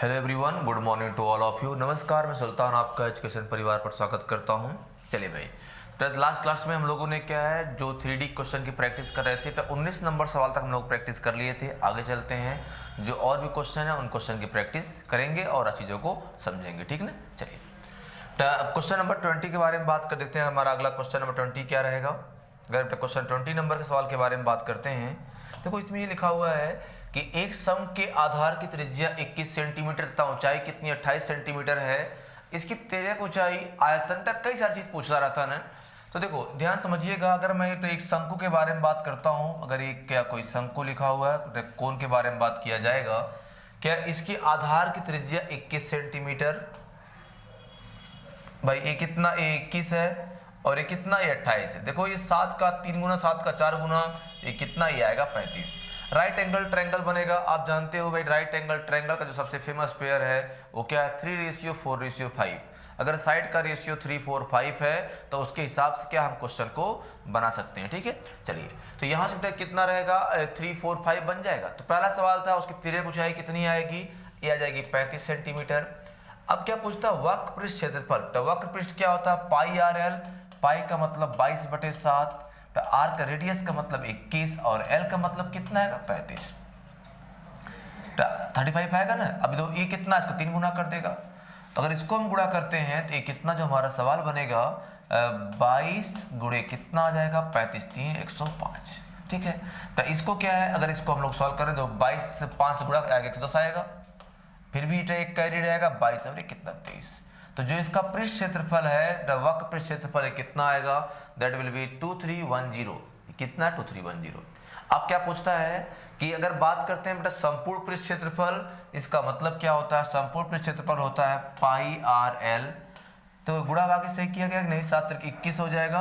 Hello everyone, good morning to all of you. नमस्कार, मैं सुल्तान आपका एजुकेशन परिवार पर स्वागत करता हूं। चलिए भाई, तो लास्ट क्लास में हम लोगों ने क्या है जो 3D क्वेश्चन की प्रैक्टिस कर रहे थे, तो 19 नंबर सवाल तक हम लोग प्रैक्टिस कर लिए थे। आगे चलते हैं, जो और भी क्वेश्चन है उन क्वेश्चन की प्रैक्टिस करेंगे और चीज़ों को समझेंगे, ठीक ना। चलिए, तो क्वेश्चन नंबर 20 के बारे में बात कर देते हैं। हमारा अगला क्वेश्चन नंबर 20 क्या रहेगा। अगर क्वेश्चन 20 नंबर के सवाल के बारे में बात करते हैं, देखो इसमें ये लिखा हुआ है कि एक सम के आधार की त्रिज्या 21 सेंटीमीटर तथा ऊंचाई कितनी 28 सेंटीमीटर है। इसकी तिर्यक ऊंचाई आयतन तक कई सारी चीज पूछता रहता है। तो देखो ध्यान समझिएगा, अगर मैं तो एक शंकु के बारे में बात करता हूं, अगर एक क्या कोई शंकु लिखा हुआ है, कोण के बारे में बात किया जाएगा, क्या इसकी आधार की त्रिज्या 21 सेंटीमीटर, भाई ये कितना, ये 21 है और ये कितना, ये 28 है। देखो ये 7 का 3 गुना, 7 का 4 गुना, ये कितना, ये आएगा 35। राइट एंगल ट्रायंगल बनेगा। आप जानते हो भाई, राइट एंगल ट्रायंगल का जो सबसे फेमस पेयर है वो क्या है, 3:4:5। अगर साइड का रेशियो 3:4:5 है तो उसके हिसाब से क्या हम क्वेश्चन को बना सकते हैं, ठीक है। चलिए, तो यहाँ से कितना रहेगा, 3:4:5 बन जाएगा। तो पहला सवाल था उसकी तिर्यक ऊंचाई कितनी आएगी, ये आ जाएगी 35 सेंटीमीटर। अब क्या पूछता है, वक्र पृष्ठ क्षेत्रफल। तो वक्र पृष्ठ क्या होता है, पाई आर एल। पाई का मतलब 22/7, तो आर का रेडियस का मतलब 21 और एल का मतलब कितना आएगा, 35। 35 आएगा ना। अब तो ये कितना, इसका 3 गुना कर देगा। तो अगर इसको हम गुणा करते हैं तो ये कितना, जो हमारा सवाल बनेगा 22 गुणे कितना आ जाएगा, 35 3 105, ठीक है। तो इसको क्या है, अगर इसको हम लोग सॉल्व करें तो 22 से 5 से गुणा आएगा 110 आएगा, फिर भी एक कैरी रहेगा 22 और कितना 23। तो जो इसका पृष्ठ क्षेत्रफल है, वक्र पृष्ठ क्षेत्रफल कितना आएगा, दैट विल बी 2310। कितना, 2310। अब क्या पूछता है कि अगर बात करते हैं बेटा संपूर्ण पृष्ठ क्षेत्रफल, इसका मतलब क्या होता है, संपूर्ण पृष्ठ क्षेत्रफल होता है पाई आर एल। तो गुणा भाग से किया गया नहीं, 7 × 21 हो जाएगा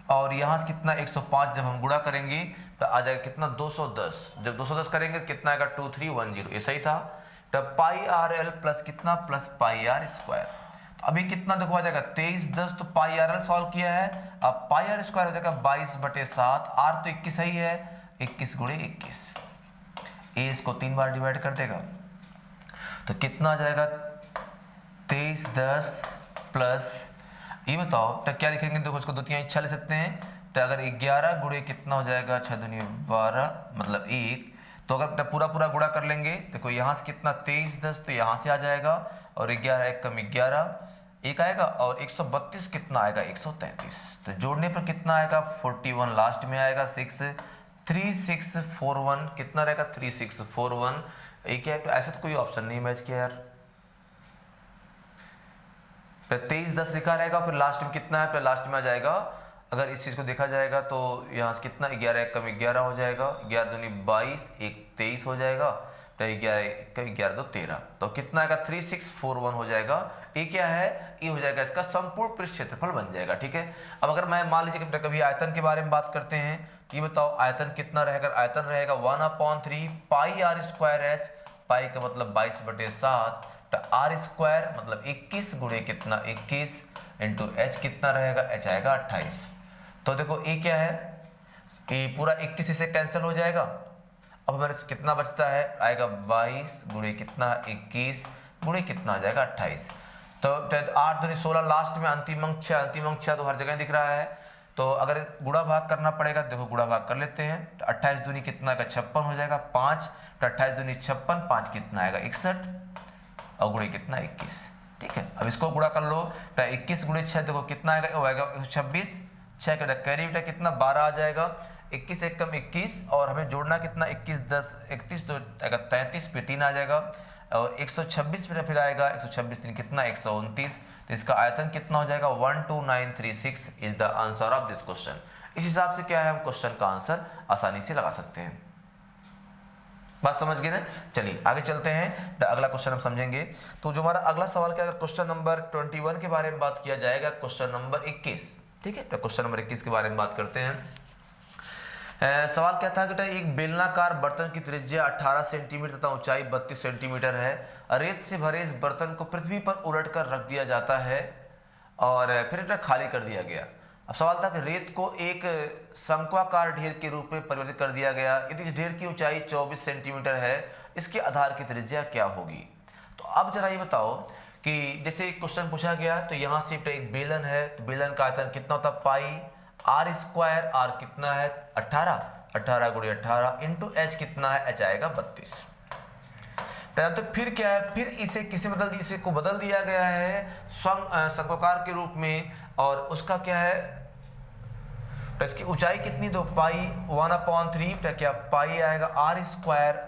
और यहाँ से कितना 105 जब हम गुणा करेंगे तो आ जाएगा कितना 210। जब 210 करेंगे तो कितना आएगा 2310। ये सही था। तो पाई आर एल प्लस कितना, प्लस पाई आर स्क्वायर। तो अभी कितना देखो आ जाएगा 2310। तो पाई आर एल सॉल्व किया है, अब पाई आर स्क्वायर हो जाएगा 22/7। आर तो 21 ही है, 21 × 21। ए इसको 3 बार डिवाइड कर देगा तो कितना आ जाएगा 2310 प्लस, ये बताओ तो क्या लिखेंगे, देखो इसको 2 3 6 ले सकते हैं। तो अगर 11 गुणे कितना हो जाएगा, 6 दूनी 12 मतलब 1। तो अगर पूरा पूरा गुणा कर लेंगे, देखो यहाँ से कितना 2310, तो यहाँ से आ जाएगा और 11 1 कम 11 1 आएगा और 132 कितना आएगा 133। तो जोड़ने पर कितना आएगा 41, लास्ट में आएगा 6 3641 कितना रहेगा 3641। एक है, तो ऐसा तो कोई ऑप्शन नहीं मैच किया यार। 2310 लिखा रहेगा, फिर लास्ट में कितना है, फिर लास्ट में आ जाएगा। अगर इस चीज को देखा जाएगा तो यहाँ से कितना 11 1 कम 11 हो जाएगा, 11 दूनी 22 1 23 हो जाएगा, तो 11 1 11 2 13। तो कितना आएगा 3641 हो जाएगा। ये क्या है, ये हो जाएगा इसका संपूर्ण पृष्ठ क्षेत्रफल बन जाएगा, ठीक है। अब अगर मैं मान लीजिए कभी आयतन के बारे में बात करते हैं, ये बताओ आयतन कितना रहेगा। आयतन रहेगा 1/3 पाई आर स्क्वायर एच। पाई का मतलब 22/7, तो आर स्क्वायर मतलब 21 गुणे कितना 21 इंटू एच कितना रहेगा, एच आएगा 28। तो देखो ये क्या है, ये पूरा 21 से कैंसिल हो जाएगा। अब हमारे कितना बचता है, आएगा 22 गुणे कितना 21 गुणे कितना आ जाएगा 28। तो 8 दूनी 16, लास्ट में अंतिम अंक 6। अंतिम अंक 6 तो हर जगह दिख रहा है। तो अगर गुणा भाग करना पड़ेगा, देखो गुणा भाग कर लेते हैं। तो 28 दूनी कितना का 56 हो जाएगा 5। तो 28 दूनी 56, 5 कितना आएगा 61 और गुणे कितना 21, ठीक है। अब इसको गुणा कर लो, तो 21 गुणे 6 देखो कितना आएगा, वो आएगा 26। 6 का कैरी बेटा कितना 12 आ जाएगा, 21 1 कम 21 और हमें जोड़ना कितना 21 10 31, तो आएगा 33 पे 3 आ जाएगा और 126 पे फिर आएगा 126 3 कितना 129। तो इसका आयतन कितना हो जाएगा 12936 is the answer of this question. इस हिसाब से क्या है, हम क्वेश्चन का आंसर आसानी से लगा सकते हैं। बात समझ गए ना। चलिए आगे चलते हैं, अगला क्वेश्चन हम समझेंगे। तो जो हमारा अगला सवाल क्या, अगर क्वेश्चन नंबर 21 के बारे में बात किया जाएगा, क्वेश्चन नंबर 21, ठीक है। तो क्वेश्चन नंबर 21 के बारे में बात करते हैं। सवाल क्या था कि एक बेलनाकार बर्तन की त्रिज्या 18 सेंटीमीटर तथा ऊंचाई 32 सेंटीमीटर है। रेत से भरे इस बर्तन को पृथ्वी पर उलट कर रख दिया जाता है और फिर खाली कर दिया गया। अब सवाल था कि रेत को एक शंक्वाकार ढेर के रूप में परिवर्तित कर दिया गया, यदि इस ढेर की ऊंचाई 24 सेंटीमीटर है, इसके आधार की त्रिज्या क्या होगी। तो अब जरा ये बताओ कि जैसे एक क्वेश्चन पूछा गया, तो यहाँ से एक बेलन है, तो बेलन का आयतन कितना होता है पाई आर स्क्वायर, आर कितना है 18, 18 गुणे 18 इंटू एच कितना है, एच आएगा 32। तो फिर क्या है, फिर इसे इसे को बदल दिया गया है शंक्वाकार के रूप में, और उसका क्या है, तो इसकी ऊंचाई कितनी, तो पाई 1/3, तो क्या पाई आएगा R square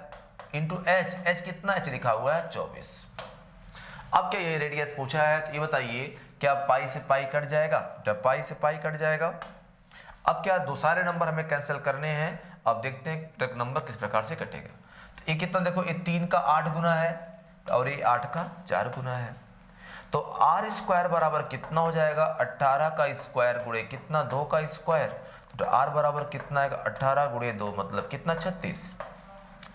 into H, H कितना, एच लिखा हुआ है 24। अब क्या ये रेडियस पूछा है, तो ये बताइए क्या पाई से पाई कट जाएगा, तो पाई से पाई कट जाएगा। अब क्या दो सारे नंबर हमें कैंसिल करने हैं, अब देखते हैं नंबर किस प्रकार से कटेगा। तो ये कितना, देखो ये 3 का 8 गुना है और ये 8 का 4 गुना है, तो आर स्क्वायर बराबर कितना हो जाएगा, 18 का स्क्वायर गुणे कितना 2 का स्क्वायर, तो आर बराबर कितना आएगा 18 गुणे 2 मतलब कितना 36।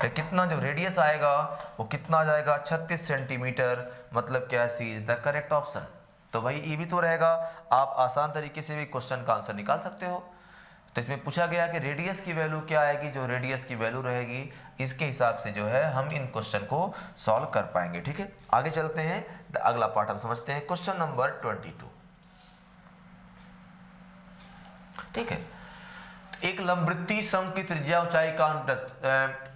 तो कितना जो रेडियस आएगा वो कितना आ जाएगा 36 सेंटीमीटर, मतलब क्या, सी इज द करेक्ट ऑप्शन। तो भाई ये भी तो रहेगा, आप आसान तरीके से भी क्वेश्चन का आंसर निकाल सकते हो। तो इसमें पूछा गया कि रेडियस की वैल्यू क्या आएगी, जो रेडियस की वैल्यू रहेगी इसके हिसाब से जो है हम इन क्वेश्चन को सॉल्व कर पाएंगे। ठीक है, आगे चलते हैं, अगला पार्ट हम समझते हैं, क्वेश्चन नंबर 22। ठीक है, एक लंबवृत्तीय शंकु की त्रिज्या ऊंचाई का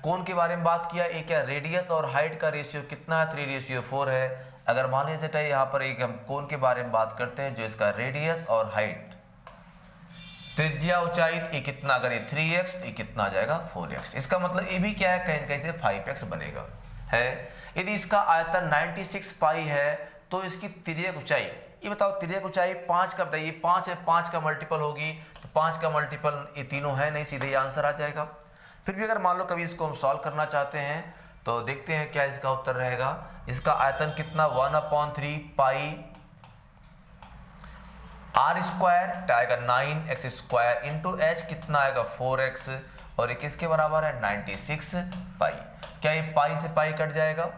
कोण के बारे में बात किया। एक क्या, रेडियस और हाइट का रेशियो कितना है, 3:4 है। अगर मान लीजिए यहाँ पर एक हम कोण के बारे में बात करते हैं, जो इसका रेडियस और हाइट, त्रिज्या ऊंचाई ये कितना, अगर ये 3x तो ये कितना आ जाएगा 4x। इसका मतलब ये भी क्या है, कहीं कहीं से 5x बनेगा है। यदि इसका आयतन 96 पाई है तो इसकी तिर्यक ऊंचाई, ये बताओ तिर्यक ऊंचाई 5 का बताइए, 5 है, 5 का मल्टीपल होगी, तो 5 का मल्टीपल ये तीनों है नहीं, सीधे ये आंसर आ जाएगा। फिर भी अगर मान लो कभी इसको हम सॉल्व करना चाहते हैं तो देखते हैं क्या इसका उत्तर रहेगा। इसका आयतन कितना 1/3 पाई आर स्क्वायर आएगा 9x स्क्वायर इंटू एच कितना आएगा 4x, और ये किसके बराबर है 96 पाई। क्या ये पाई से पाई कट जाएगा,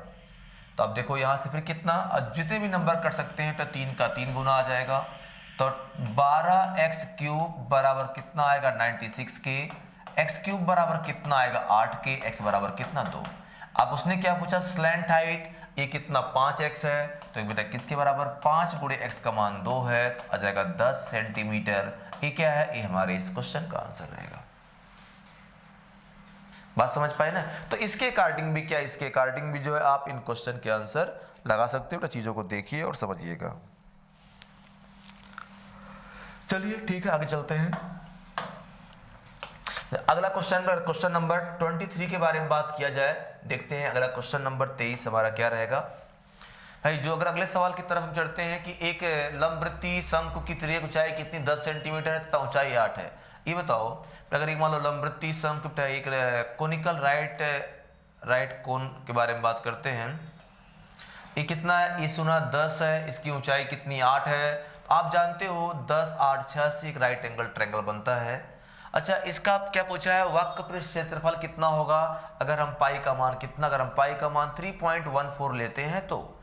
तो अब देखो यहां से फिर कितना, अब जितने भी नंबर कट सकते हैं तो 3 का 3 गुना आ जाएगा, तो 12x³ बराबर कितना आएगा 96 के, x³ बराबर कितना आएगा 8 के, x बराबर कितना 2। अब उसने क्या पूछा, स्लैंट हाइट ये कितना 5x है, तो बेटा किसके बराबर 5 गुणे x का मान 2 है, आ जाएगा 10 सेंटीमीटर। ये क्या है, ये हमारे इस क्वेश्चन का आंसर रहेगा। बात समझ पाए ना। तो इसके अकॉर्डिंग भी क्या, इसके अकॉर्डिंग भी जो है आप इन क्वेश्चन के आंसर लगा सकते हो। तो चीजों को देखिए और समझिएगा। चलिए ठीक है, आगे चलते हैं। अगला क्वेश्चन नंबर 23 के बारे में बात किया जाए, देखते हैं अगला क्वेश्चन नंबर 23 हमारा क्या रहेगा। भाई जो अगर अगले सवाल की तरफ हम चढ़ते हैं कि एक लंबवृत्तीय शंकु की तिर्यक ऊंचाई कितनी 10 सेंटीमीटर है तथा ऊंचाई 8 है। ये बताओ अगर एक मान लो लंबवृत्तीय शंकु एक कोनिकल राइट कोन के बारे में बात करते हैं, ये कितना है, ये सुना 10 है, इसकी ऊंचाई कितनी 8 है। आप जानते हो 10 8 6 से एक राइट एंगल ट्रायंगल बनता है। अच्छा, इसका क्या पूछा है, वक्रपृष्ठ क्षेत्रफल कितना होगा, अगर हम पाई का मान 3.14 लेते हैं तो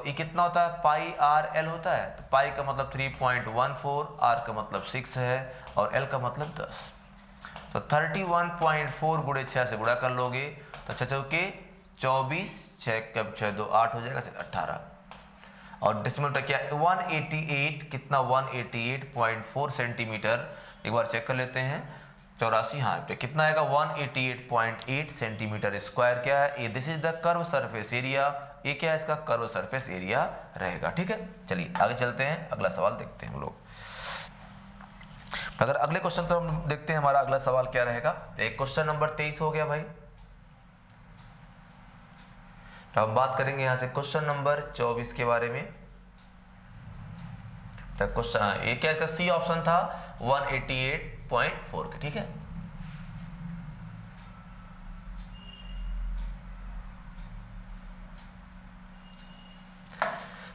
ये कितना होता है, पाई आर एल होता है। तो पाई का मतलब 3.14, आर का मतलब 6 है और एल का मतलब 10। तो 31.4 गुणे 6 से गुणा कर लोगे तो 6 चौके 24, 6 कब 6 2 8 हो जाएगा 18, और डेसिमल पे क्या 188 कितना 188.4 सेंटीमीटर। एक बार चेक कर लेते हैं 84, हाँ तो कितना आएगा 188.8 सेंटीमीटर स्क्वायर। क्या है ये, this is the curve surface area. ये क्या है, इसका कर्व सरफेस एरिया रहेगा। ठीक है, चलिए आगे चलते हैं, अगला सवाल देखते हैं हम लोग। अगर अगले क्वेश्चन तो हम देखते हैं हमारा अगला सवाल क्या रहेगा। एक क्वेश्चन नंबर 23 हो गया भाई। तो हम बात करेंगे यहां से क्वेश्चन नंबर 24 के बारे में। क्वेश्चन ये क्या, इसका सी ऑप्शन था 188.4 के। ठीक है,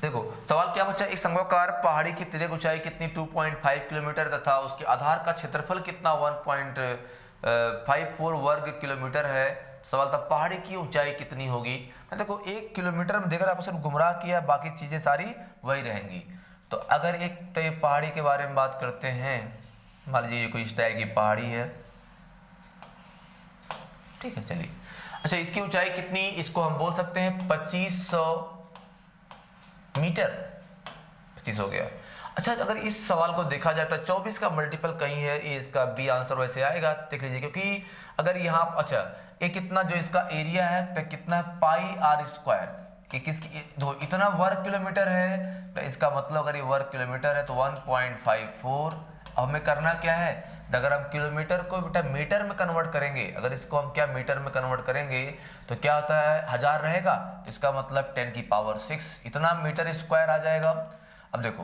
देखो सवाल क्या पूछा, एक शंक्वाकार पहाड़ी की तिर्यक ऊंचाई कितनी 2.5 किलोमीटर तथा उसके आधार का क्षेत्रफल कितना 1.54 वर्ग किलोमीटर है। सवाल था पहाड़ी की ऊंचाई कितनी होगी। देखो 1 किलोमीटर में देखकर आपको सिर्फ गुमराह किया, बाकी चीजें सारी वही रहेंगी। तो अगर एक तो ये पहाड़ी के बारे में बात करते हैं, मान लीजिए ये कोई इस टाइप की पहाड़ी है, ठीक है, चलिए। अच्छा, इसकी ऊंचाई कितनी, इसको हम बोल सकते हैं 2500 मीटर, 25 हो गया। अच्छा, अगर इस सवाल को देखा जाए तो 24 का मल्टीपल कहीं है, ये इसका बी आंसर वैसे आएगा, देख लीजिए, क्योंकि अगर यहाँ, अच्छा ये कितना जो इसका एरिया है तो कितना है पाई आर स्क्वायर, तो इतना वर्ग किलोमीटर है, तो इसका मतलब अगर ये वर्ग किलोमीटर है तो 1.54। अब हमें करना क्या है, अगर हम किलोमीटर को बेटा मीटर में कन्वर्ट करेंगे, अगर इसको हम क्या मीटर में कन्वर्ट करेंगे तो क्या होता है, 1000 रहेगा, तो इसका मतलब 10⁶ इतना मीटर स्क्वायर आ जाएगा। अब देखो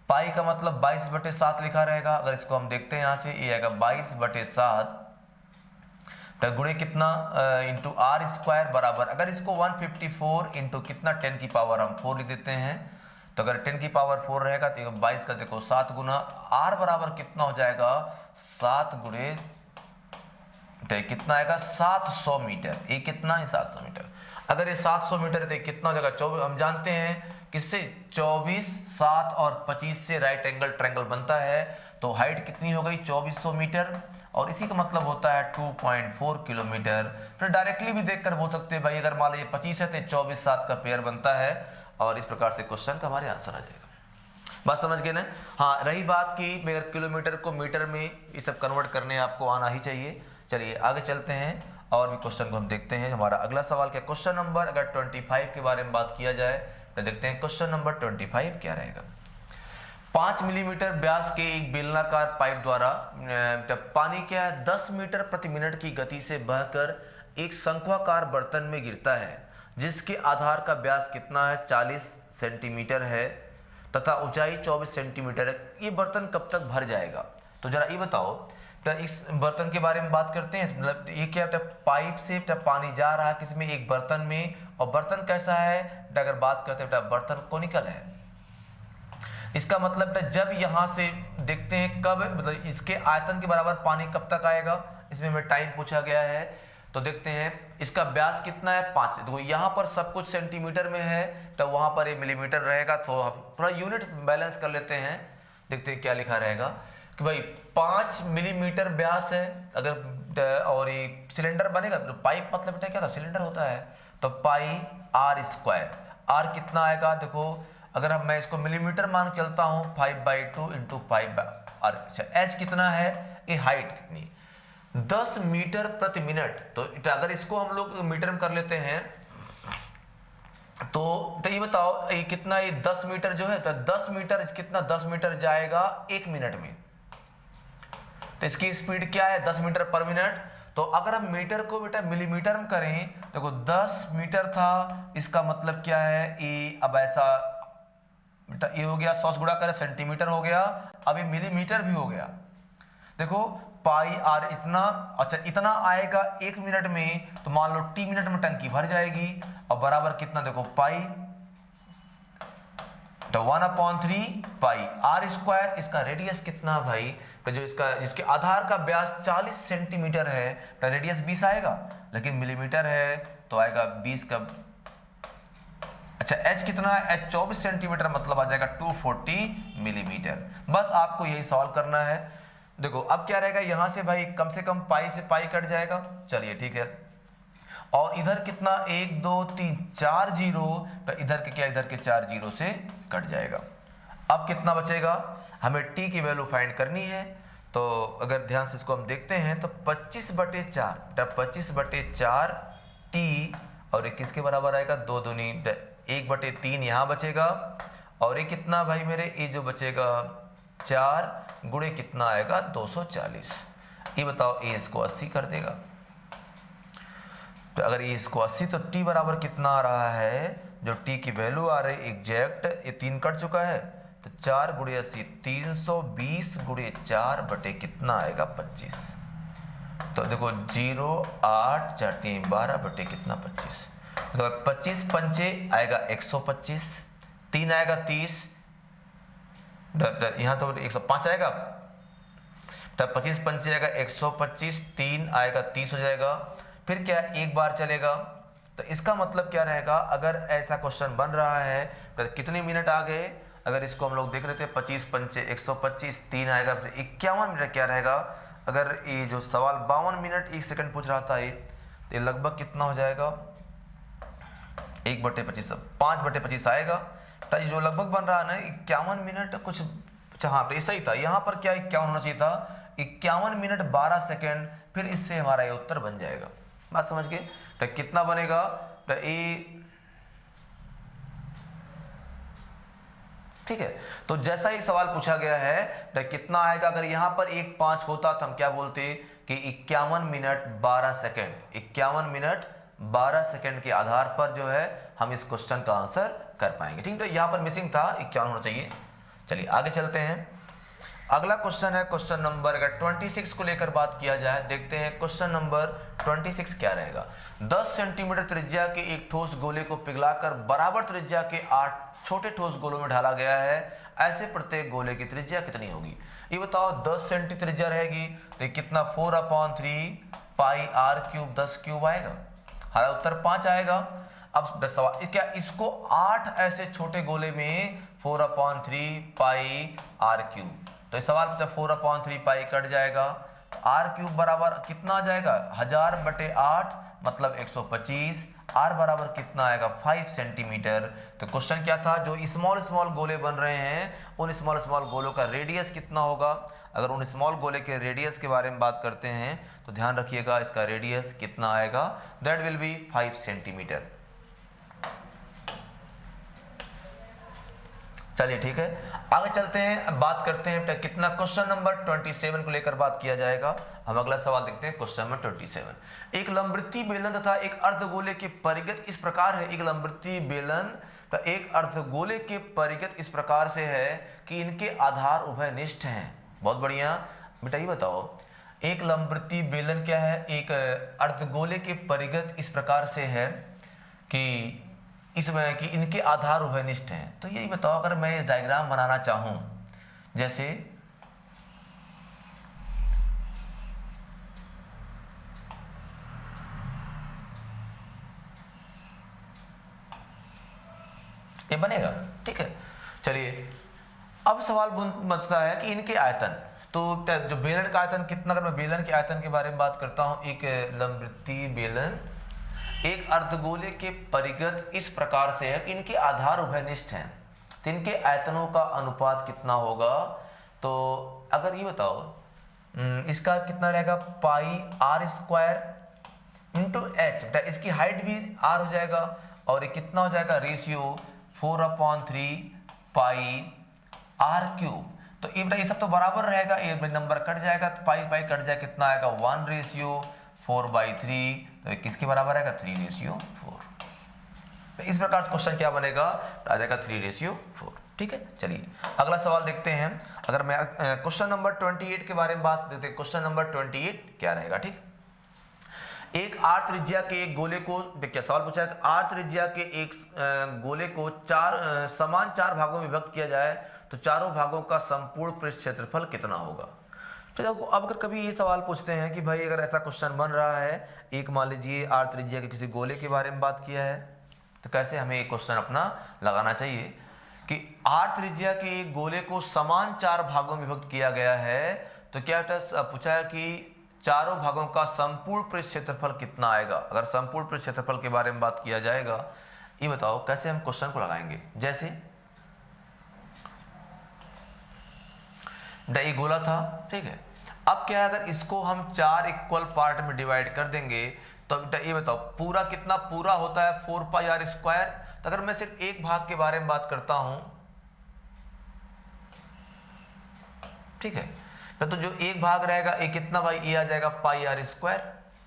पाई का मतलब 22/7 लिखा रहेगा, अगर इसको हम देखते हैं यहाँ से, ये आएगा 22/7 गुणे कितना इंटू आर स्क्वायर बराबर, अगर इसको 154 इंटू कितना 10⁴ लिख देते हैं, तो अगर 10⁴ रहेगा तो 22 का देखो 7 गुना आर बराबर कितना हो जाएगा, 7 गुणे कितना आएगा 700 मीटर, ये कितना है 700 मीटर। अगर ये 700 मीटर है तो कितना हो जाएगा 24, हम जानते हैं किससे, 24, 7 और 25 से राइट एंगल ट्रायंगल बनता है, तो हाइट कितनी हो गई 2400 मीटर, और इसी का मतलब होता है 2.4 किलोमीटर। फिर डायरेक्टली भी देखकर बोल सकते हैं भाई, अगर मान लीजिए 25 है तो 24, 7 का पेयर बनता है, और इस प्रकार से क्वेश्चन का हमारे आंसर आ जाएगा। बात समझ गए ना। हाँ, रही बात की अगर किलोमीटर को मीटर में ये सब कन्वर्ट करने आपको आना ही चाहिए। चलिए आगे चलते हैं और भी क्वेश्चन को हम देखते हैं। हमारा अगला सवाल क्या, क्वेश्चन नंबर अगर 25 के बारे में बात किया जाए तो देखते हैं क्वेश्चन नंबर 25 क्या रहेगा। 5 मिलीमीटर व्यास के एक बेलनाकार पाइप द्वारा पानी क्या है 10 मीटर प्रति मिनट की गति से बहकर एक शंक्वाकार बर्तन में गिरता है, जिसके आधार का व्यास कितना है 40 सेंटीमीटर है तथा ऊंचाई 24 सेंटीमीटर है। ये बर्तन कब तक भर जाएगा? तो जरा ये बताओ, इस बर्तन के बारे में बात करते हैं। मतलब ये क्या, पाइप से पानी जा रहा है किसमें, एक बर्तन में, और बर्तन कैसा है, अगर बात करते हैं बर्तन कोनिकल है। इसका मतलब जब यहां से देखते हैं कब, मतलब इसके आयतन के बराबर पानी कब तक आएगा, इसमें हमें टाइम पूछा गया है। तो देखते हैं इसका व्यास कितना है 5, तो यहाँ पर सब कुछ सेंटीमीटर में है, तो वहां पर ये मिलीमीटर रहेगा। तो हम थोड़ा यूनिट बैलेंस कर लेते हैं, देखते हैं क्या लिखा रहेगा कि भाई 5 मिलीमीटर व्यास है अगर, और ये सिलेंडर बनेगा, तो पाइप मतलब बेटा क्या था, सिलेंडर होता है, तो पाई आर स्क्वायर, आर कितना आएगा देखो, अगर मैं इसको मिलीमीटर मान चलता हूं 5/2 इंटू 5/r। अच्छा, एच कितना है, ये हाइट कितनी 10 मीटर प्रति मिनट, तो अगर इसको हम लोग मीटर में कर लेते हैं तो ये बताओ ये कितना, ये 10 मीटर जो है, तो 10 मीटर कितना, 10 मीटर जाएगा 1 मिनट में, तो इसकी स्पीड क्या है 10 मीटर पर मिनट। तो अगर हम मीटर को बेटा मिलीमीटर में करें, देखो 10 मीटर था, इसका मतलब क्या है, ये अब ऐसा बेटा ये हो गया 100 गुणा करें सेंटीमीटर हो गया, अब ये मिलीमीटर भी हो गया। देखो पाई आर इतना, अच्छा इतना आएगा 1 मिनट में, तो मान लो टी मिनट में टंकी भर जाएगी, और बराबर कितना देखो पाई, तो 1/3 पाई आर स्क्वायर। इसका रेडियस कितना भाई, तो जो इसका जिसके आधार का व्यास 40 सेंटीमीटर है, तो रेडियस 20 आएगा, लेकिन मिलीमीटर है तो आएगा 20 का। अच्छा एच कितना है, एच 24 सेंटीमीटर, मतलब आ जाएगा 240 मिलीमीटर। बस आपको यही सॉल्व करना है। देखो अब क्या रहेगा, यहां से भाई कम से कम पाई से पाई कट जाएगा, चलिए ठीक है, और इधर कितना 1 2 3 4 जीरो, तो इधर के क्या, इधर के 4 जीरो से कट जाएगा। अब कितना बचेगा, हमें टी की वैल्यू फाइंड करनी है। तो अगर ध्यान से इसको हम देखते हैं तो 25/4, 25/4 टी, और 21 के बराबर आएगा 2 दूनी 1/3 यहाँ बचेगा, और ये कितना भाई मेरे, ये जो बचेगा 4 गुणे कितना आएगा 240। ये बताओ ए इसको 80 कर देगा, तो अगर ये इसको 80 तो टी बराबर कितना आ रहा है, जो टी की वैल्यू आ रही है एग्जैक्ट, ये 3 कट चुका है, तो 4 गुणे 80 320 गुणे 4 बटे कितना आएगा 25। तो देखो 0 8 4 3 12 बटे कितना 25, तो 25 पंचे आएगा 125, 3 आएगा 30, यहाँ तो 105 आएगा, तो 25 पंचे आएगा 125, 3 आएगा 30 हो जाएगा। फिर क्या एक बार चलेगा, तो इसका मतलब क्या रहेगा, अगर ऐसा क्वेश्चन बन रहा है तो कितने मिनट आ गए, अगर इसको हम लोग देख लेते हैं 25 पंचे 125, 3 आएगा, फिर 51 मिनट क्या रहेगा। अगर ये जो सवाल 52 मिनट 1 सेकंड पूछ रहा था ये, तो ये लगभग कितना हो जाएगा 1/25, 5/25 आएगा। तो ये जो लगभग बन रहा है ना 51 मिनट कुछ, हाँ तो ऐसा ही था, यहाँ पर क्या 51 होना चाहिए था, 51 मिनट 12 सेकंड, फिर इससे हमारा ये उत्तर बन जाएगा। बात समझ गए। तो कितना बनेगा, तो ये ठीक है। तो जैसा ही सवाल पूछा गया है तो कितना आएगा, अगर यहां पर 1.5 होता तो हम क्या बोलते कि 51 मिनट 12 सेकंड, 51 मिनट 12 सेकंड के आधार पर जो है हम इस क्वेश्चन का आंसर कर पाएंगे। ठीक है, तो यहां पर मिसिंग था 51 होना चाहिए। चलिए आगे चलते हैं। अगला क्वेश्चन है क्वेश्चन नंबर, अगर 26 को लेकर बात किया जाए, देखते हैं क्वेश्चन नंबर 26 क्या रहेगा। 10 सेंटीमीटर त्रिज्या के एक ठोस गोले को पिघलाकर बराबर त्रिज्या के 8 छोटे ठोस गोलों में ढाला गया है, ऐसे प्रत्येक गोले की त्रिज्या कितनी होगी। ये बताओ 10 सेंटी त्रिज्या रहेगी तो कितना 4/3 पाई r क्यूब 10 क्यूब आएगा, हमारा उत्तर 5 आएगा। अब सवाल क्या इसको 8 ऐसे छोटे गोले में 4/3 पाई r क्यूब, तो इस सवाल पूछा 4/3 पाई कट जाएगा, r क्यूब बराबर कितना आ जाएगा 1000/8 मतलब 125, r बराबर कितना आएगा 5 सेंटीमीटर। तो क्वेश्चन क्या था, जो स्मॉल स्मॉल गोले बन रहे हैं उन स्मॉल स्मॉल गोलों का रेडियस कितना होगा। अगर उन स्मॉल गोले के रेडियस के बारे में बात करते हैं तो ध्यान रखिएगा इसका रेडियस कितना आएगा, दैट विल बी 5 सेंटीमीटर। चलिए ठीक है, आगे चलते हैं, बात करते हैं कितना क्वेश्चन नंबर 27 को लेकर बात किया जाएगा। हम अगला सवाल देखते हैं क्वेश्चन नंबर 27। एक लंबवृत्तीय बेलन तथा एक अर्धगोले के परिगत इस प्रकार है, एक लंबवृत्तीय बेलन तथा एक अर्धगोले के परिगत इस प्रकार से है कि इनके आधार उभयनिष्ठ हैं। बहुत बढ़िया बेटा, ये बताओ एक लंबवृत्तीय बेलन क्या है, एक अर्धगोले के परिगत इस प्रकार से है कि इसमें कि इनके आधार उभयनिष्ठ हैं। तो यही बताओ अगर मैं इस डायग्राम बनाना चाहूं, जैसे ये बनेगा, ठीक है। चलिए अब सवाल बचता है कि इनके आयतन, तो जो बेलन का आयतन कितना, अगर मैं बेलन के आयतन के बारे में बात करता हूं, एक लंबवृत्तीय बेलन एक अर्धगोले के परिगत इस प्रकार से है कि इनके आधार उभयनिष्ठ हैं, तो इनके आयतनों का अनुपात कितना होगा। तो अगर ये बताओ इसका कितना रहेगा पाई r² इंटू एच, इसकी हाइट भी r हो जाएगा और ये कितना हो जाएगा रेशियो 4/3 पाई r³। तो ये सब तो बराबर रहेगा, ये नंबर कट जाएगा तो पाई पाई कट जाएगा, कितना आएगा 1/4/3, तो किसके बराबर आएगा 3/4। तो इस प्रकार से क्वेश्चन क्या बनेगा, आ जाएगा 3/4। ठीक है, चलिए अगला सवाल देखते हैं। अगर मैं क्वेश्चन नंबर 28 के बारे में बात करते हैं, क्वेश्चन नंबर 28 क्या रहेगा। ठीक है, एक r त्रिज्या के एक गोले को, क्या सवाल पूछा है, r त्रिज्या के एक गोले को समान चार भागों में विभक्त किया जाए तो चारों भागों का संपूर्ण पृष्ठ क्षेत्रफल कितना होगा। तो अब अगर कभी ये सवाल पूछते हैं कि भाई अगर ऐसा क्वेश्चन बन रहा है, एक मान लीजिए r त्रिज्या के किसी गोले के बारे में बात किया है, तो कैसे हमें एक क्वेश्चन अपना लगाना चाहिए कि r त्रिज्या के एक गोले को समान चार भागों में विभक्त किया गया है, तो क्या पूछा है कि चारों भागों का संपूर्ण पृष्ठ क्षेत्रफल कितना आएगा। अगर संपूर्ण पृष्ठ क्षेत्रफल के बारे में बात किया जाएगा, ये बताओ कैसे हम क्वेश्चन को लगाएंगे। जैसे ये गोला था, ठीक है, अब क्या है अगर इसको हम 4 इक्वल पार्ट में डिवाइड कर देंगे तो ये बताओ पूरा कितना पूरा होता है 4πr²। तो अगर मैं सिर्फ एक भाग के बारे में बात करता हूं, ठीक है, तो जो एक भाग रहेगा ये कितना भाई, ये आ जाएगा πr²,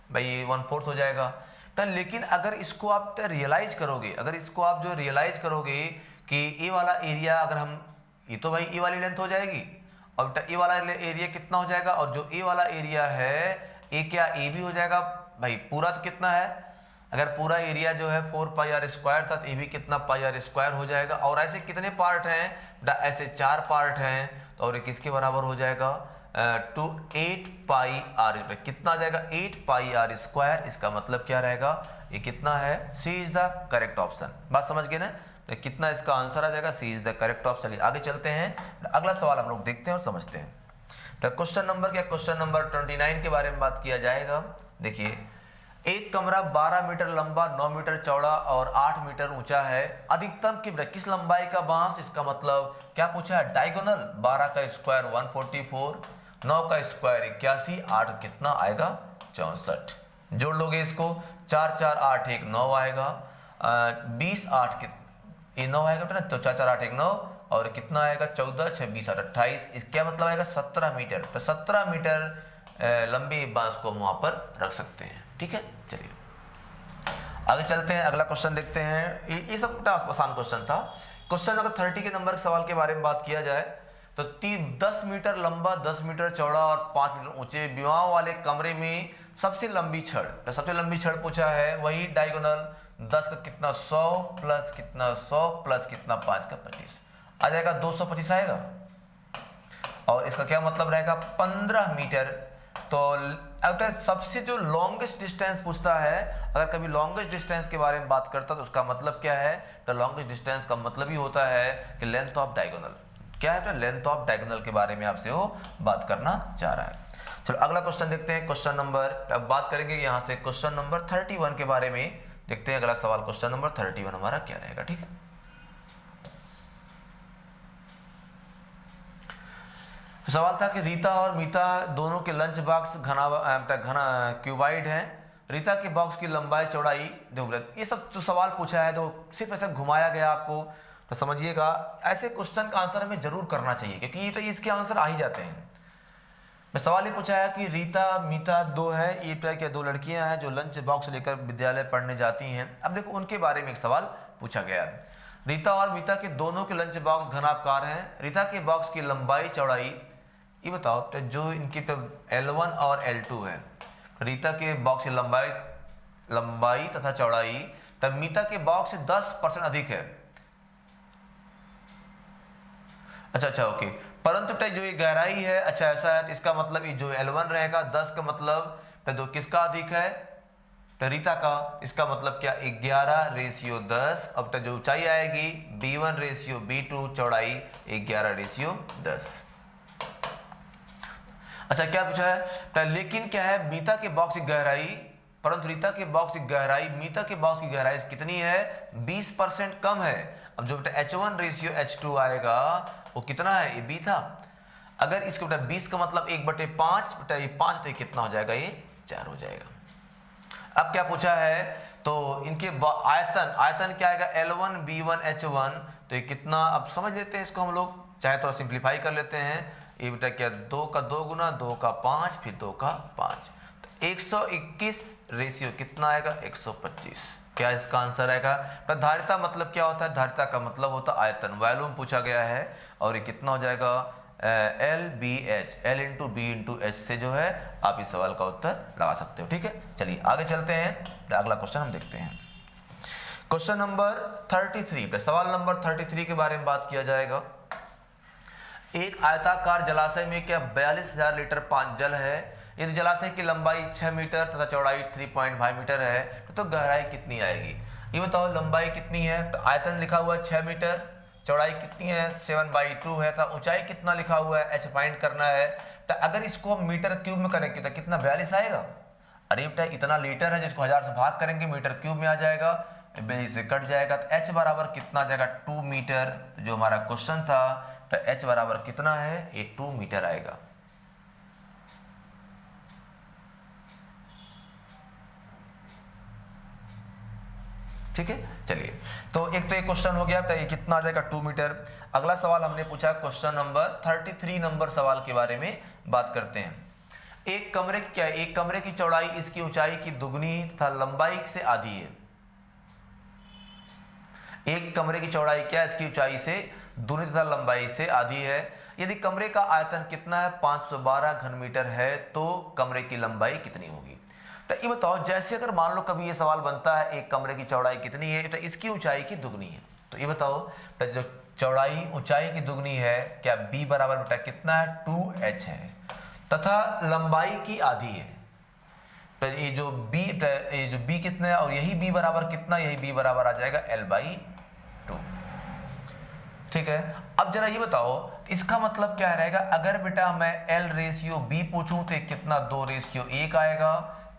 भाई ये 1/4 हो जाएगा। तो लेकिन अगर इसको आप रियलाइज करोगे, अगर इसको आप जो रियलाइज करोगे कि ये वाला एरिया अगर हम, ये तो भाई ये वाली लेंथ हो जाएगी और ए वाला एरिया कितना हो जाएगा, और जो ए वाला एरिया है ए क्या ए भी हो जाएगा भाई। पूरा तो कितना है, अगर पूरा एरिया जो है 4πr² था तो ए भी कितना πr² हो जाएगा। और ऐसे कितने पार्ट हैं, ऐसे 4 पार्ट हैं, तो और किसके बराबर हो जाएगा 8πr, कितना आ जाएगा 8πr²। इसका मतलब क्या रहेगा, ये कितना है, सी इज द करेक्ट ऑप्शन। बात समझ गए ना, तो कितना इसका आंसर आ जाएगा, सी इज द करेक्ट ऑप्शन। चलिए आगे चलते हैं, अगला सवाल हम लोग देखते हैं और समझते हैं। तो क्वेश्चन नंबर क्या, क्वेश्चन नंबर 29 के बारे में बात किया जाएगा। देखिए, एक कमरा 12 मीटर लंबा, 9 मीटर चौड़ा और 8 मीटर ऊंचा है। अधिकतम किस लंबाई का बांस, इसका मतलब क्या पूछा है, डायगोनल। 12 का स्क्वायर 144, 9 का स्क्वायर 81, 8 कितना आएगा 64। जोड़ लोगे इसको, 4 4 8 1 9 आएगा, 20 8 ये 9 आएगा ना, तो 4 4 8 1 9 और कितना आएगा 14 6 20 8 28। इस क्या मतलब आएगा 17 मीटर। तो 17 मीटर लंबी बांस को वहां पर रख सकते हैं। ठीक है, चलिए आगे चलते हैं, अगला क्वेश्चन देखते हैं। ये सब आसान क्वेश्चन था। क्वेश्चन नंबर 30 के नंबर सवाल के बारे में बात किया जाए तो 10 मीटर लंबा, 10 मीटर चौड़ा और 5 मीटर ऊंचे विवाह वाले कमरे में सबसे लंबी छड़, तो सबसे लंबी छड़ पूछा है, वही डायगोनल 10 का कितना 100 प्लस कितना 100 प्लस कितना 5 का 25 आ जाएगा, 225 आएगा। और इसका क्या मतलब रहेगा 15 मीटर। तो अगर सबसे जो लॉन्गेस्ट डिस्टेंस पूछता है, अगर कभी लॉन्गेस्ट डिस्टेंस के बारे में बात करता तो उसका मतलब क्या है, तो लॉन्गेस्ट डिस्टेंस का मतलब ही होता है कि लेंथ ऑफ डायगोनल। क्या है, तो लेंथ ऑफ डायगोनल के बारे में आपसे वो बात करना चाह रहा है। चलो अगला क्वेश्चन देखते हैं, क्वेश्चन नंबर, अब बात करेंगे यहाँ से क्वेश्चन नंबर 31 के बारे में। देखते हैं अगला सवाल, क्वेश्चन नंबर 31 हमारा क्या रहेगा। ठीक है, सवाल था कि रीता और मीता दोनों के लंच बॉक्स घना क्यूबाइड हैं। रीता के बॉक्स की लंबाई चौड़ाई देखो, ये सब जो सवाल पूछा है तो सिर्फ ऐसा घुमाया गया आपको, तो समझिएगा ऐसे क्वेश्चन का आंसर हमें जरूर करना चाहिए, क्योंकि ये तो इसके आंसर आ ही जाते हैं। सवाल ये पूछा है कि रीता मीता दो है, ये क्या दो लड़कियां हैं जो लंच बॉक्स लेकर विद्यालय पढ़ने जाती हैं। अब देखो उनके बारे में एक सवाल पूछा गया है। रीता और मीता के दोनों के लंच बॉक्स घनाकार हैं। रीता के बॉक्स की लंबाई चौड़ाई ये बताओ, तो जो इनकी तो L1 और L2 है, रीता के बॉक्स की लंबाई तथा चौड़ाई तब मीता के बॉक्स से 10% अधिक है। अच्छा ओके, परंतु जो ये गहराई है, अच्छा ऐसा है, तो इसका मतलब ये जो L1 रहेगा 10 का मतलब तो किसका अधिक है, तो रीता का। इसका मतलब क्या 11:10। अब तो जो ऊंचाई आएगी B1:B2, चौड़ाई 11:10। अच्छा क्या पूछा है, लेकिन क्या है मीता के बॉक्स की गहराई, परंतु रीता के बॉक्स की गहराई मीता के बॉक्स की गहराई कितनी है, 20% कम है। अब जो बेटा H1:H2 आएगा वो कितना है, ये B था। अगर इसके बेटा 20 का मतलब 1/5, बेटा ये 5 तो कितना हो जाएगा, ये 4 हो जाएगा। अब क्या पूछा है, तो इनके आयतन क्या आएगा, L1 B1 H1, तो ये कितना, अब समझ लेते हैं इसको हम लोग, चाहे थोड़ा सिंप्लीफाई कर लेते हैं। ये बेटा क्या 2 का 2 गुना 2 का 5 फिर 2 का 5, तो 121 रेशियो कितना आएगा 125। क्या इसका आंसर आएगा। तो धारिता मतलब क्या होता है, धारिता का मतलब होता है आयतन, वॉल्यूम पूछा गया है। और ये कितना हो जाएगा LBH, L into B into H से जो है आप इस सवाल का उत्तर लगा सकते हो। ठीक है, चलिए आगे चलते हैं, अगला क्वेश्चन हम देखते हैं। क्वेश्चन नंबर 33, सवाल नंबर 33 के बारे में बात किया जाएगा। एक आयताकार जलाशय में क्या 42,000 लीटर जल है। यदि जलाशय की लंबाई 6 मीटर तथा चौड़ाई 3.5 मीटर है तो गहराई कितनी आएगी। ये बताओ लंबाई कितनी है, तो आयतन लिखा हुआ है 6 मीटर, चौड़ाई कितनी है 7/2 है, तो ऊंचाई कितना लिखा हुआ है h फाइंड करना है। तो अगर इसको हम मीटर क्यूब में करेंगे तो कितना 42 आएगा। अरे बेटा इतना लीटर है, जिसको 1000 से भाग करेंगे मीटर क्यूब में आ जाएगा, से कट जाएगा, तो h बराबर कितना आ जाएगा 2 मीटर। तो जो हमारा क्वेश्चन था तो h बराबर कितना है, ये 2 मीटर आएगा। ठीक है, चलिए तो एक तो ये क्वेश्चन हो गया, तो ये कितना आ जाएगा 2 मीटर। अगला सवाल हमने पूछा क्वेश्चन नंबर 33 नंबर सवाल के बारे में बात करते हैं। एक कमरे की चौड़ाई इसकी ऊंचाई की दुगनी तथा लंबाई से आधी है। एक कमरे की चौड़ाई क्या इसकी ऊंचाई से दुगनी तथा लंबाई से आधी है। यदि कमरे का आयतन कितना है 512 घन मीटर है तो कमरे की लंबाई कितनी होगी। तो ये बताओ, जैसे अगर मान लो कभी ये सवाल बनता है एक कमरे की चौड़ाई कितनी है, तो इसकी ऊंचाई की दुगनी है, तो ये बताओ तो जो चौड़ाई ऊंचाई की दुगनी है, क्या b बराबर बेटा कितना है 2h है, तथा लंबाई की आधी है। तो ये जो b कितना है और यही b बराबर कितना, यही b बराबर आ जाएगा l/2। ठीक है। अब जरा ये बताओ इसका मतलब क्या रहेगा, अगर बेटा मैं L रेशियो B पूछूं तो कितना 2 रेशियो 1 आएगा,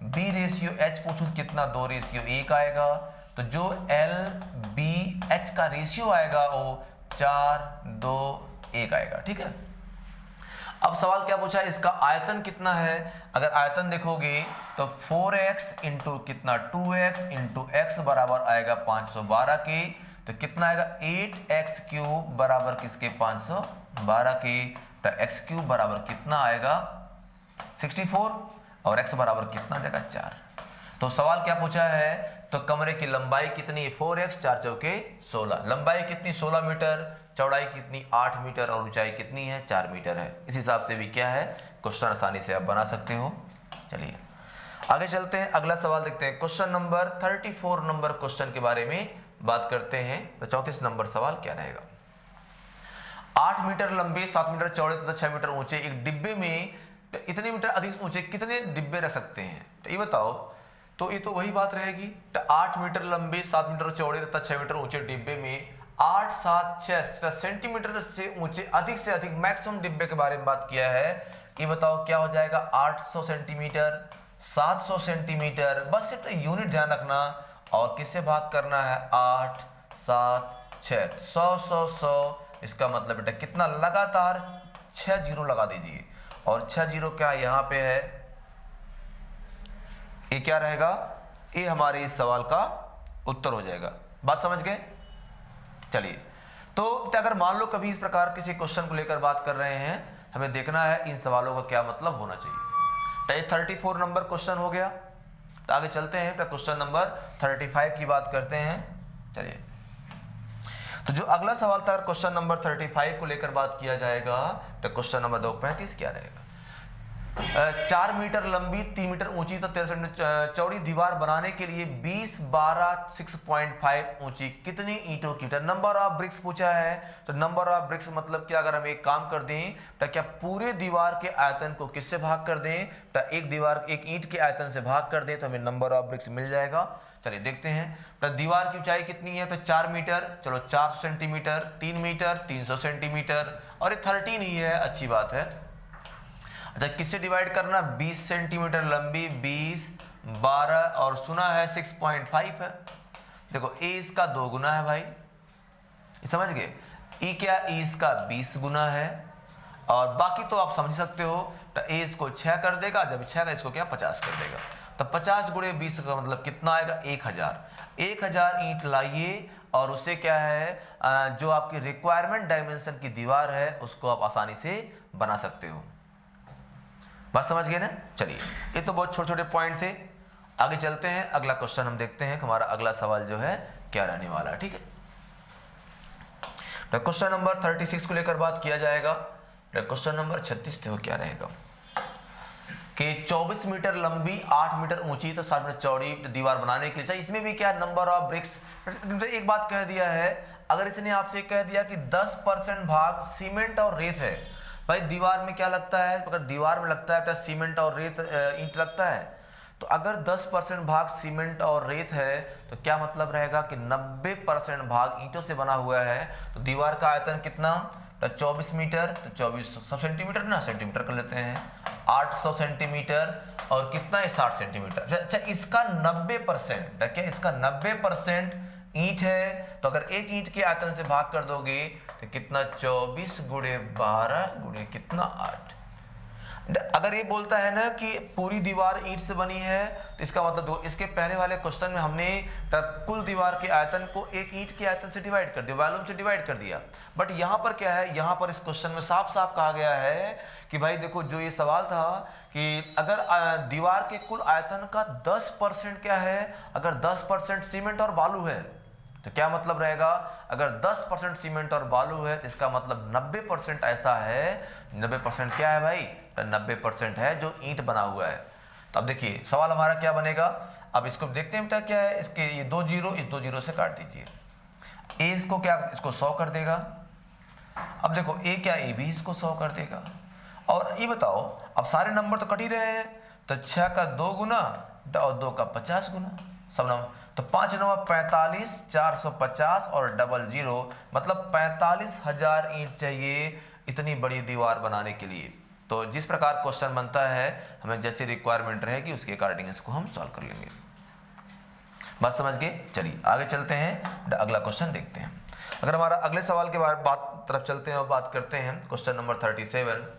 B रेशियो H पूछूं कितना 2 रेशियो 1 आएगा, तो जो L B H का रेशियो आएगा वो 4 2 1 आएगा। ठीक है। अब सवाल क्या पूछा है, इसका आयतन कितना है। अगर आयतन देखोगे तो 4x इंटू कितना 2x इंटू x बराबर आएगा 512 के, तो कितना आएगा 8x क्यूब बराबर किसके 512 के, तो x क्यूब बराबर कितना आएगा 64 और x बराबर कितना जाएगा 4। तो सवाल क्या पूछा है, तो कमरे की लंबाई कितनी 4x 4 चौके 16, लंबाई कितनी 16 मीटर, चौड़ाई कितनी 8 मीटर और ऊंचाई कितनी है 4 मीटर है। इस हिसाब से भी क्या है क्वेश्चन आसानी से आप बना सकते हो। चलिए आगे चलते हैं, अगला सवाल देखते हैं। क्वेश्चन नंबर 34 नंबर क्वेश्चन के बारे में बात करते हैं। तो 34 नंबर सवाल क्या रहेगा, 8 मीटर लंबे 7 मीटर चौड़े तथा 6 मीटर ऊंचे एक डिब्बे में इतने मीटर अधिक ऊंचे कितने डिब्बे रख सकते हैं, तो ये बताओ। तो ये तो वही बात रहेगी, तो 8 मीटर लंबे 7 मीटर चौड़े तथा 6 मीटर ऊंचे डिब्बे में 8 7 6 सेंटीमीटर से ऊंचे अधिक से अधिक मैक्सिमम डिब्बे के बारे में बात किया है। ये बताओ क्या हो जाएगा, 800 सेंटीमीटर 700 सेंटीमीटर, बस सिर्फ यूनिट ध्यान रखना और किससे भाग करना है 8 7 6 100 100 100। इसका मतलब बेटा कितना, लगातार 6 जीरो लगा दीजिए और 6 जीरो क्या यहाँ पे है, ये क्या रहेगा, ये हमारे इस सवाल का उत्तर हो जाएगा। बात समझ गए। चलिए तो अगर मान लो कभी इस प्रकार किसी क्वेश्चन को लेकर बात कर रहे हैं, हमें देखना है इन सवालों का क्या मतलब होना चाहिए। तो 34 नंबर क्वेश्चन हो गया। तो आगे चलते हैं, तो क्वेश्चन नंबर 35 की बात करते हैं। चलिए तो जो अगला सवाल था क्वेश्चन नंबर 35 को लेकर बात किया जाएगा, तो क्वेश्चन नंबर 235 क्या रहेगा, 4 मीटर लंबी 3 मीटर ऊंची तो 13 सेंटीमीटर चौड़ी दीवार बनाने के लिए 20 12 6.5 ऊंची कितनी ईंटों की, नंबर ऑफ ब्रिक्स पूछा है। तो नंबर ऑफ ब्रिक्स मतलब क्या, अगर हम एक काम कर दें तो क्या पूरे दीवार के आयतन को किससे भाग कर दें, तो एक ईंट के आयतन से भाग कर दें तो हमें नंबर ऑफ ब्रिक्स मिल जाएगा। चलिए देखते हैं, तो दीवार की ऊंचाई कितनी है, तो 4 मीटर, चलो 400 सेंटीमीटर, 3 मीटर 300 सेंटीमीटर और ये 13 ही है, अच्छी बात है। अच्छा किससे डिवाइड करना, 20 सेंटीमीटर लंबी 20 12 और सुना है 6.5 है। देखो ए इसका 2 गुना है भाई, समझ गए, ई क्या ई इसका 20 गुना है और बाकी तो आप समझ सकते हो। तो ए इसको 6 कर देगा, जब 6 का इसको क्या 50 कर देगा, तो 50 गुणे 20 का मतलब कितना आएगा 1000 ईंट लाइए और उससे क्या है जो आपकी रिक्वायरमेंट डायमेंशन की दीवार है उसको आप आसानी से बना सकते हो। बात समझ गए ना। चलिए ये तो बहुत छोटे छोटे पॉइंट थे, आगे चलते हैं। अगला क्वेश्चन हम देखते हैं, हमारा अगला सवाल जो है क्या रहने वाला है। ठीक है, तो क्वेश्चन नंबर 36 को लेकर बात किया जाएगा। क्वेश्चन नंबर 36 थे वो क्या रहेगा कि 24 मीटर लंबी 8 मीटर ऊंची तो 60 मीटर चौड़ी दीवार बनाने के लिए, इसमें भी क्या नंबर ऑफ ब्रिक्स। एक बात कह दिया है, अगर इसने आपसे कह दिया कि 10% भाग सीमेंट और रेत है, भाई दीवार में क्या लगता है, अगर दीवार में लगता है तो सीमेंट और रेत ईंट लगता है, तो अगर 10% भाग सीमेंट और रेत है तो क्या मतलब रहेगा कि 90% भाग ईंटों से बना हुआ है। तो दीवार का आयतन कितना, तो 24 मीटर, तो 2400 सेंटीमीटर ना, सेंटीमीटर कर लेते हैं, 800 सेंटीमीटर और कितना है 60 सेंटीमीटर। अच्छा इसका 90%, क्या इसका 90% ईंट है, तो अगर एक ईंट के आयतन से भाग कर दोगे तो कितना 24 गुणे 12 गुणे कितना 8। अगर ये बोलता है ना कि पूरी दीवार ईंट से बनी है तो इसका मतलब इसके पहले वाले क्वेश्चन में हमने कुल दीवार के आयतन को एक ईंट के आयतन से डिवाइड कर दिया, वॉल्यूम से डिवाइड कर दिया। बट यहाँ पर क्या है, यहाँ पर इस क्वेश्चन में साफ साफ कहा गया है कि भाई देखो जो ये सवाल था कि अगर दीवार के कुल आयतन का 10% क्या है, अगर 10% सीमेंट और बालू है तो क्या मतलब रहेगा, अगर 10% सीमेंट और बालू है तो इसका मतलब 90% ऐसा है, 90% क्या है भाई, 90% है जो ईंट बना हुआ है। तो अब देखिए सवाल हमारा क्या बनेगा, अब इसको देखते हैं बेटा क्या है, इसके ये 2 जीरो इस 2 जीरो से काट दीजिए, ए इसको क्या इसको 100 कर देगा। अब देखो ए क्या ए भी इसको 100 कर देगा। और ये बताओ अब सारे नंबर तो कट ही रहे हैं, तो 6 का 2 गुना और 2 का 50 गुना, सब नंबर तो 5 9 45, 450 और डबल 0 मतलब 45,000 ईंट चाहिए इतनी बड़ी दीवार बनाने के लिए। तो जिस प्रकार क्वेश्चन बनता है हमें जैसी रिक्वायरमेंट रहेगी उसके अकॉर्डिंग इसको हम सॉल्व कर लेंगे। बात समझ गए? चलिए आगे चलते हैं, अगला क्वेश्चन देखते हैं। अगर हमारा अगले सवाल के बारे बात तरफ चलते हैं और बात करते हैं क्वेश्चन नंबर 37।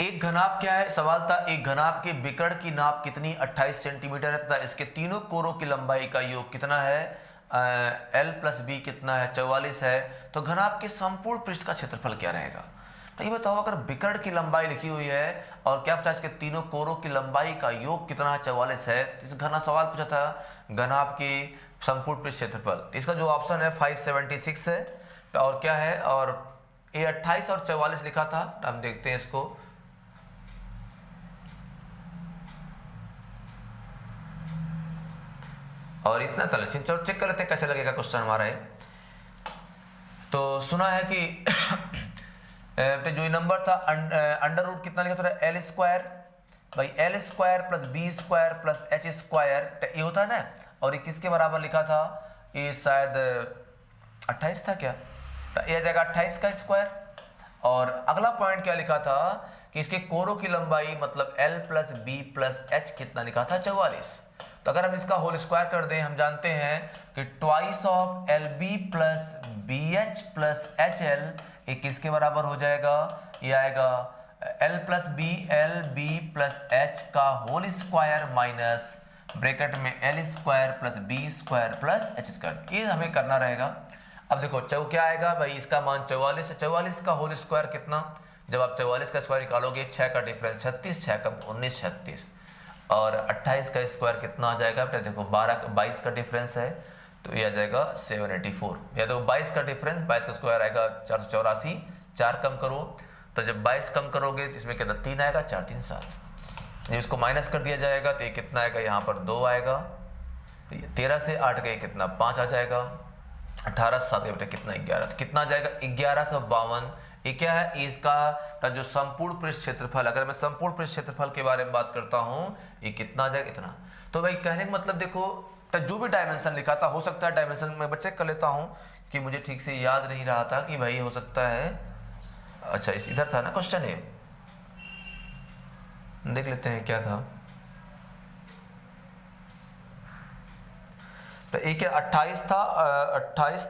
एक घनाभ क्या है? सवाल था एक घनाभ के विकर्ण की नाप कितनी 28 सेंटीमीटर है तथा इसके तीनों कोरों की लंबाई का योग कितना है L प्लस बी कितना है 44 है। तो घनाभ के संपूर्ण पृष्ठ का क्षेत्रफल क्या रहेगा? तो ये बताओ अगर विकर्ण की लंबाई लिखी हुई है और क्या पता इसके तीनों कोरों की लंबाई का योग कितना है 44 है। तो इस घना सवाल पूछा था घनाभ के संपूर्ण पृष्ठ क्षेत्रफल। तो इसका जो ऑप्शन है 576 है और क्या है और ये 28 और 44 लिखा था। हम देखते हैं इसको। और इतना तलक्षण चलो चेक कर लेते हैं कैसे लगेगा क्वेश्चन हमारा है। तो सुना है कि जो नंबर था अंडर रूट कितना लिखा था एल स्क्वायर भाई L square plus B square plus H square ये होता है ना। और ये किसके बराबर लिखा था? ये शायद 28 था क्या? ये आ जाएगा 28 का स्क्वायर। और अगला पॉइंट क्या लिखा था कि इसके कोरों की लंबाई मतलब L plus B plus H कितना लिखा था 44। तो अगर हम इसका होल स्क्वायर कर दें हम जानते हैं कि twice of L B plus B H plus H L ये किसके बराबर हो जाएगा? ये आएगा L plus B L B plus H का होल स्क्वायर माइनस ब्रैकेट में L square plus B square plus H square. ये हमें करना रहेगा। अब देखो क्या आएगा भाई? इसका मान 44 है। 44 का होल स्क्वायर कितना? जब आप 44 का स्क्वायर निकालोगे 6 का डिफरेंस 36, 6 का 19 36 और 28 का स्क्वायर कितना आ जाएगा? देखो 22 का डिफरेंस है तो ये आ जाएगा 784। या देखो 22 का डिफरेंस 22 का स्क्वायर आएगा 484। 4 कम करो तो जब 22 कम करोगे तो इसमें कितना 3 आएगा 4 3 7। जब इसको माइनस कर दिया जाएगा तो ये कितना आएगा? यहाँ पर 2 आएगा। तो ये 13 से 8 गए कितना 5 आ जाएगा। 18 से 7 बेटा कितना 11। तो कितना आ जाएगा 1152। ये क्या है? इसका जो संपूर्ण पृष्ठ क्षेत्रफल, अगर मैं संपूर्ण पृष्ठ क्षेत्रफल के बारे में बात करता हूँ ये कितना आ जाएगा इतना। तो भाई कहने का मतलब देखो जो भी डायमेंशन लिखा था हो सकता है डायमेंशन मैं बच्चे कर लेता हूँ कि मुझे ठीक से याद नहीं रहा था कि भाई हो सकता है। अच्छा इस इधर था ना क्वेश्चन है, देख लेते हैं क्या था। तो एक 28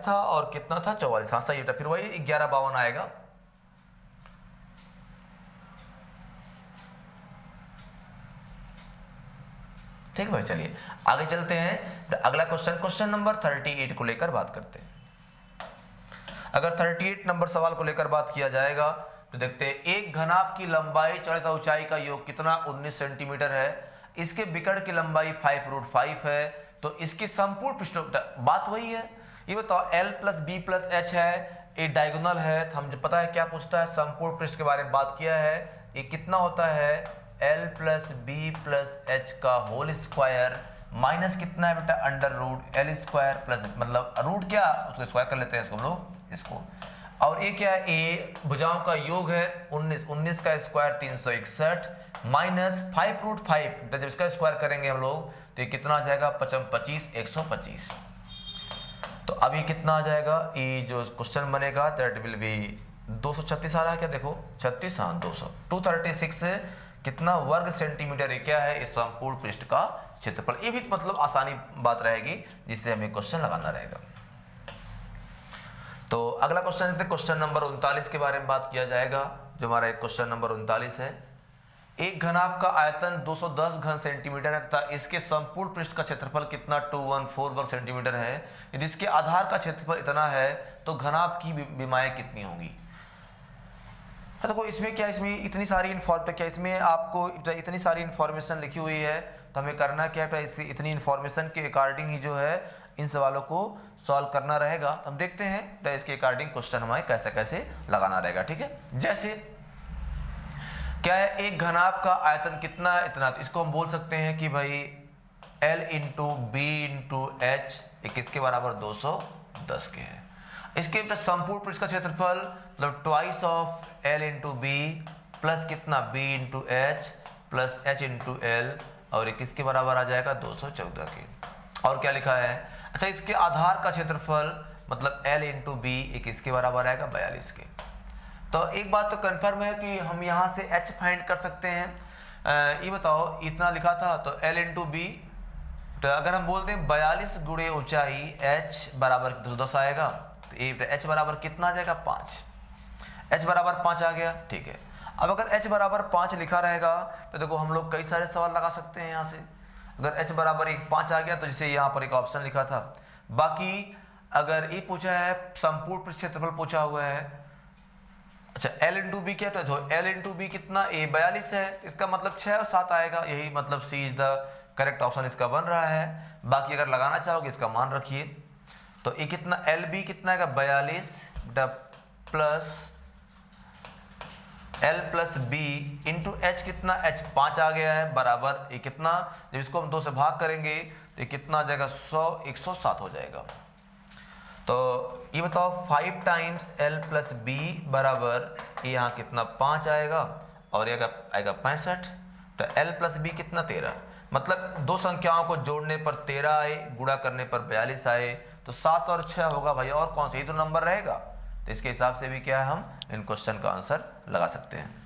था और कितना था 44। हाँ सही था। फिर वही 1152 आएगा। ठीक है भाई चलिए आगे चलते हैं। अगला क्वेश्चन नंबर 38 को लेकर बात करते हैं। अगर 38 नंबर सवाल को लेकर बात किया जाएगा तो देखते हैं एक घनाभ की लंबाई चौड़ाई तथा ऊंचाई का योग कितना 19 सेंटीमीटर है। इसके विकर्ण की लंबाई 5√5 है। तो इसकी संपूर्ण पृष्ठ बात वही है। ये बताओ L plus B plus H है, ये डायगोनल है। तो हम जो पता है क्या पूछता है संपूर्ण पृष्ठ के बारे में बात किया है। ये कितना होता है L plus B plus H का होल स्क्वायर माइनस कितना है बेटा under root L square plus मतलब रूट क्या उसको स्क्वायर कर लेते हैं इसको हम लोग इसको। और ये क्या है? ए भुजाओं का योग है 19 का स्क्वायर 361 माइनस 5√5। जब इसका स्क्वायर करेंगे हम लोग तो ये कितना आ जाएगा 25 125। तो अब ये कितना आ जाएगा? ये जो क्वेश्चन बनेगा दैट विल बी 236 आ रहा है क्या? देखो 36 हाँ 200 236 कितना वर्ग सेंटीमीटर ये क्या है? इस संपूर्ण पृष्ठ का क्षेत्रफल। ये भी मतलब आसानी बात रहेगी जिससे हमें क्वेश्चन लगाना रहेगा। तो अगला क्वेश्चन देखते हैं क्वेश्चन नंबर 39 के बारे में बात किया जाएगा जो हमारा एक क्वेश्चन नंबर 39 है। एक घनाभ का आयतन 210 घन सेंटीमीटर है तथा इसके संपूर्ण पृष्ठ का क्षेत्रफल कितना 214 वर्ग सेंटीमीटर है। यदि इसके आधार का क्षेत्रफल इतना है तो घनाभ की विमाएं कितनी होंगी? देखो इसमें क्या इसमें इतनी सारी इसमें आपको इतनी सारी इंफॉर्मेशन लिखी हुई है तो हमें करना क्या है इसकी इतनी इंफॉर्मेशन के अकॉर्डिंग ही जो है इन सवालों को सॉल्व करना रहेगा। तो हम देखते हैं इसके अकॉर्डिंग क्वेश्चन हमें कैसे कैसे लगाना रहेगा। ठीक है जैसे क्या है एक घनाभ का आयतन कितना है इतना। तो इसको हम बोल सकते हैं कि भाई L into B into H किसके बराबर 210 के है। इसके संपूर्ण पृष्ठ का क्षेत्रफल मतलब twice of L into B plus कितना B into H plus H into L, और ये किसके बराबर आ जाएगा 214 के। और क्या लिखा है, अच्छा इसके आधार का क्षेत्रफल मतलब L इंटू बी एक इसके बराबर आएगा 42 के। तो एक बात तो कन्फर्म है कि हम यहाँ से h फाइंड कर सकते हैं। ये बताओ इतना लिखा था तो L इंटू बी, तो अगर हम बोलते हैं 42 गुणे ऊंचाई h बराबर 210 आएगा, तो ये h बराबर कितना आ जाएगा 5, h बराबर 5 आ गया, ठीक है। अब अगर h बराबर 5 लिखा रहेगा तो देखो हम लोग कई सारे सवाल लगा सकते हैं यहाँ से। अगर h बराबर 5 आ गया तो जैसे यहाँ पर एक ऑप्शन लिखा था। बाकी अगर ये पूछा है संपूर्ण पृष्ठ क्षेत्रफल पूछा हुआ है, अच्छा L इंटू बी क्या, तो L इंटू बी कितना, a 42 है, इसका मतलब 6 और 7 आएगा, यही मतलब C is the correct option इसका बन रहा है। बाकी अगर लगाना चाहोगे इसका मान रखिए, तो ये कितना एल बी कितना आएगा 42 plus L plus B into H कितना h 5 आ गया है बराबर ये कितना, जब इसको हम 2 से भाग करेंगे तो ये कितना आ जाएगा 107 हो जाएगा। तो ये बताओ 5 टाइम्स L प्लस बी बराबर यहाँ कितना 5 आएगा और ये आएगा 65, तो L प्लस बी कितना 13, मतलब दो संख्याओं को जोड़ने पर 13 आए, गुणा करने पर 42 आए, तो 7 और 6 होगा भाई, और कौन सा, ये तो नंबर रहेगा। तो इसके हिसाब से भी क्या है हम इन क्वेश्चन का आंसर लगा सकते हैं।